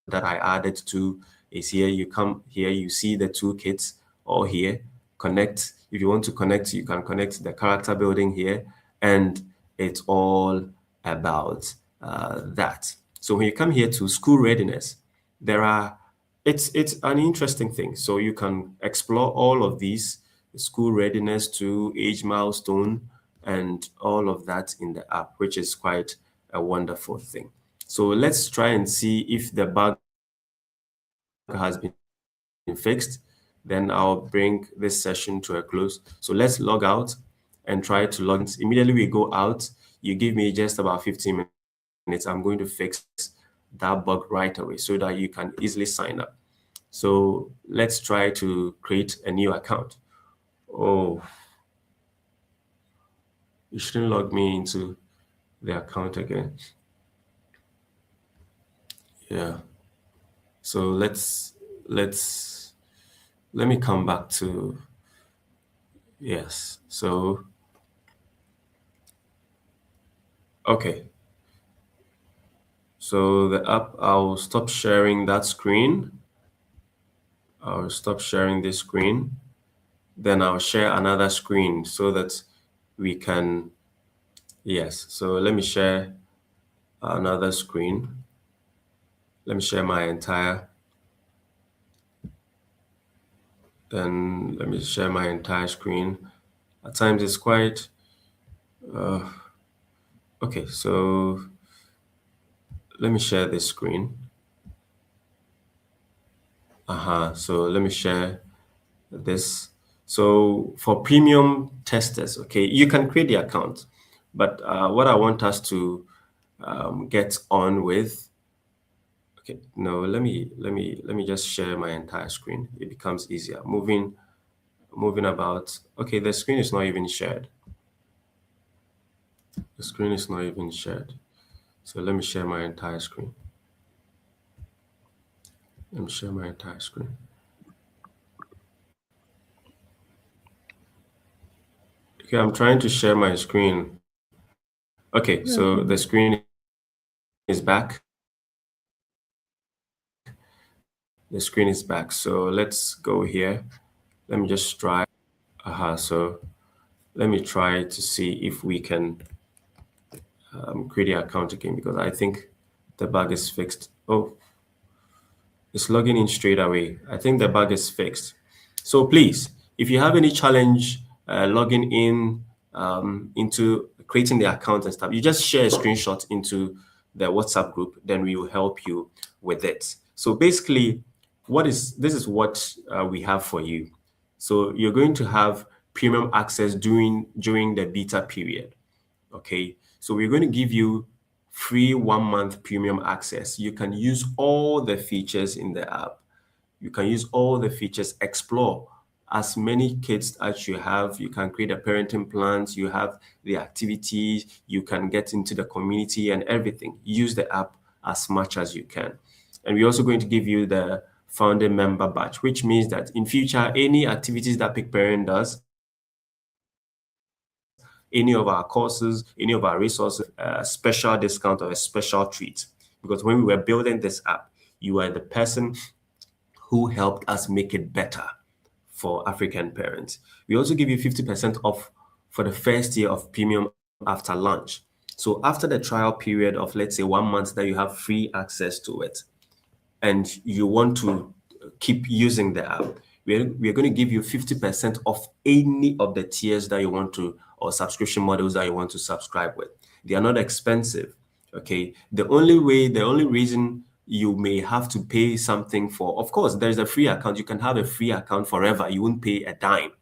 that I added to is here. You come here, you see the two kids all here. Connect. If you want to connect, you can connect the character building here, and it's all about that. So when you come here to school readiness, there are it's an interesting thing. So you can explore all of these school readiness to age milestone and all of that in the app, which is quite a wonderful thing. So let's try and see if the bug has been fixed. Then I'll bring this session to a close. So let's log out and try to log in. Immediately we go out, you give me just about 15 minutes. I'm going to fix that bug right away so that you can easily sign up. So let's log out. So let's try to create a new account. Oh, you shouldn't log me into the account again. Yeah. So let's let me come back to yes. So okay. So the app, I'll stop sharing that screen. I'll stop sharing this screen. Then I'll share another screen so that we can yes. So let me share another screen. Let me share my entire then let me share my entire screen. At times it's quite okay, so let me share this screen. So let me share this. So for premium testers, okay, you can create the account, but what I want us to get on with, okay, no, let me just share my entire screen. It becomes easier. Moving about. Okay, the screen is not even shared. The screen is not even shared. So let me share my entire screen. Let me share my entire screen. Okay, I'm trying to share my screen. Okay, so the Okay. screen is back. The screen is back. So let's go here. Let me just try. So let me try to see if we can create the account again because I think the bug is fixed. Oh, it's logging in straight away. I think the bug is fixed. So please, if you have any challenge logging in into creating the account and stuff, you just share a screenshot into the WhatsApp group. Then we will help you with it. So basically, what is this is what we have for you. So you're going to have premium access during the beta period. Okay, so we're going to give you free 1 month premium access. You can use all the features in the app. You can use all the features, explore as many kids as you have. You can create a parenting plans, you have the activities, you can get into the community and everything. Use the app as much as you can. And we're also going to give you the founding member badge, which means that in future, any activities that Picparent does, any of our courses, any of our resources, you will get a special discount or a special treat. Because when we were building this app, you are the person who helped us make it better for African parents. We also give you 50% off for the first year of premium after launch. So after the trial period of, let's say, 1 month, that you have free access to it, and you want to keep using the app, we're going to give you 50% off any of the tiers that you want to, or subscription models that you want to subscribe with. They are not expensive. Okay. The only reason you may have to pay something for, of course, there's a free account. You can have a free account forever. You won't pay a dime.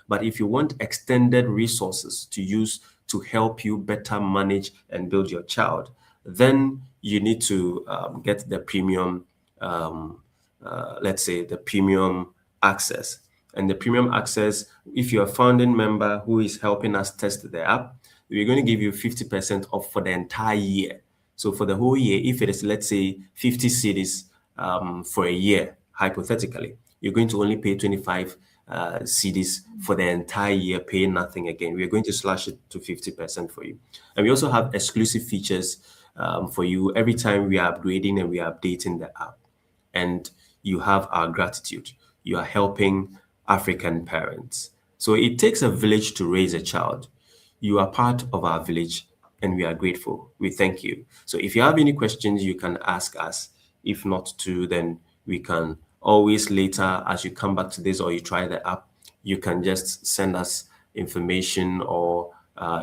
But if you want extended resources to use to help you better manage and build your child, then you need to get the premium, let's say the premium access. And the premium access, if you're a founding member who is helping us test the app, we're going to give you 50% off for the entire year. So for the whole year, if it is, let's say, 50 cities for a year, hypothetically, you're going to only pay 25 CDs for the entire year, pay nothing again. We're going to slash it to 50% for you. And we also have exclusive features for you every time we are upgrading and we are updating the app. And you have our gratitude. You are helping African parents. So it takes a village to raise a child. You are part of our village and we are grateful. We thank you. So if you have any questions, you can ask us. If not to, then we can always later, as you come back to this or you try the app, you can just send us information or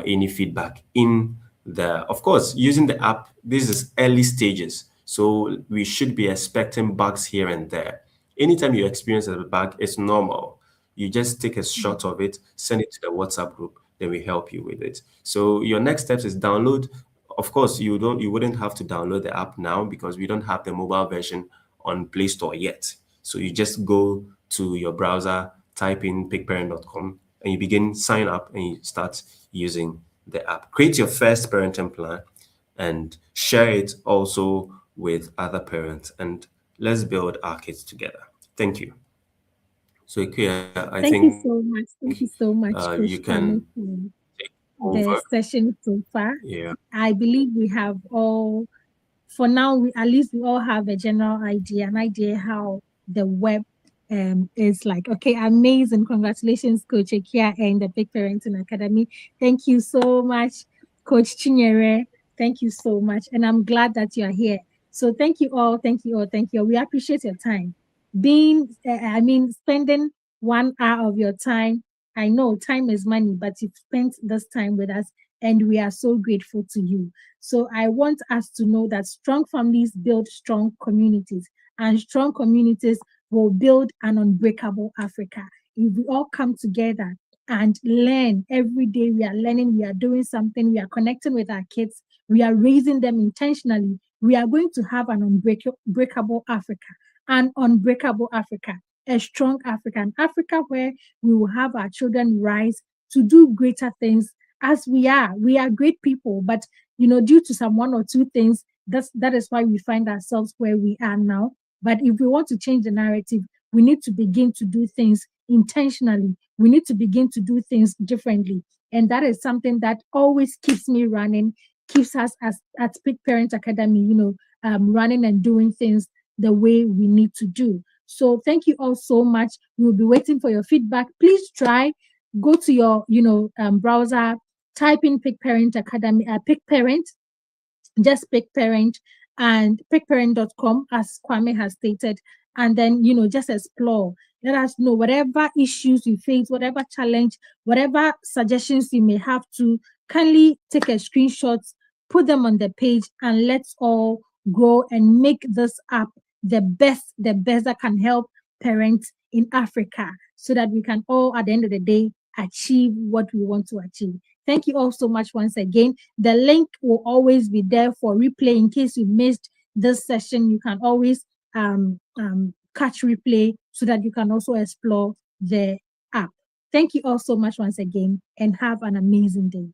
any feedback in the, of course, using the app. This is early stages. So we should be expecting bugs here and there. Anytime you experience a bug, it's normal. You just take a shot of it, send it to the WhatsApp group, then we help you with it. So your next steps is download. Of course, you wouldn't have to download the app now because we don't have the mobile version on Play Store yet. So you just go to your browser, type in picparent.com, and you begin sign up and you start using the app. Create your first parenting plan and share it also with other parents, and let's build our kids together. Thank you. So, Ikea, I Thank think you so much. Thank you so you much, can Coach Kwame, for over. the session so far. Yeah. I believe we have all, for now, at least we all have a general idea, an idea how the web is like. Okay, amazing. Congratulations, Coach Ekia and the Big Parenting Academy. Thank you so much, Coach Chinyere. Thank you so much. And I'm glad that you are here. So thank you all. Thank you all. Thank you all. We appreciate your time. Spending 1 hour of your time. I know time is money, but you've spent this time with us, and we are so grateful to you. So I want us to know that strong families build strong communities, and strong communities will build an unbreakable Africa. If we all come together and learn every day, we are learning, we are doing something, we are connecting with our kids, we are raising them intentionally, we are going to have an unbreakable Africa, a strong Africa, an Africa where we will have our children rise to do greater things as we are. We are great people, but due to some one or two things, that is why we find ourselves where we are now. But if we want to change the narrative, we need to begin to do things intentionally. We need to begin to do things differently. And that is something that always keeps me running, keeps us as at Big Parent Academy, running and doing things the way we need to do. So thank you all so much. We'll be waiting for your feedback. Please try, go to your, browser, type in Picparent Academy, Picparent, just Picparent and picparent.com, as Kwame has stated, and then just explore. Let us know whatever issues you face, whatever challenge, whatever suggestions you may have, to kindly take a screenshot, put them on the page, and let's all grow and make this app the best that can help parents in Africa, so that we can all at the end of the day achieve what we want to achieve. Thank you all so much once again. The link will always be there for replay. In case you missed this session, you can always catch replay, so that you can also explore the app. Thank you all so much once again, and have an amazing day.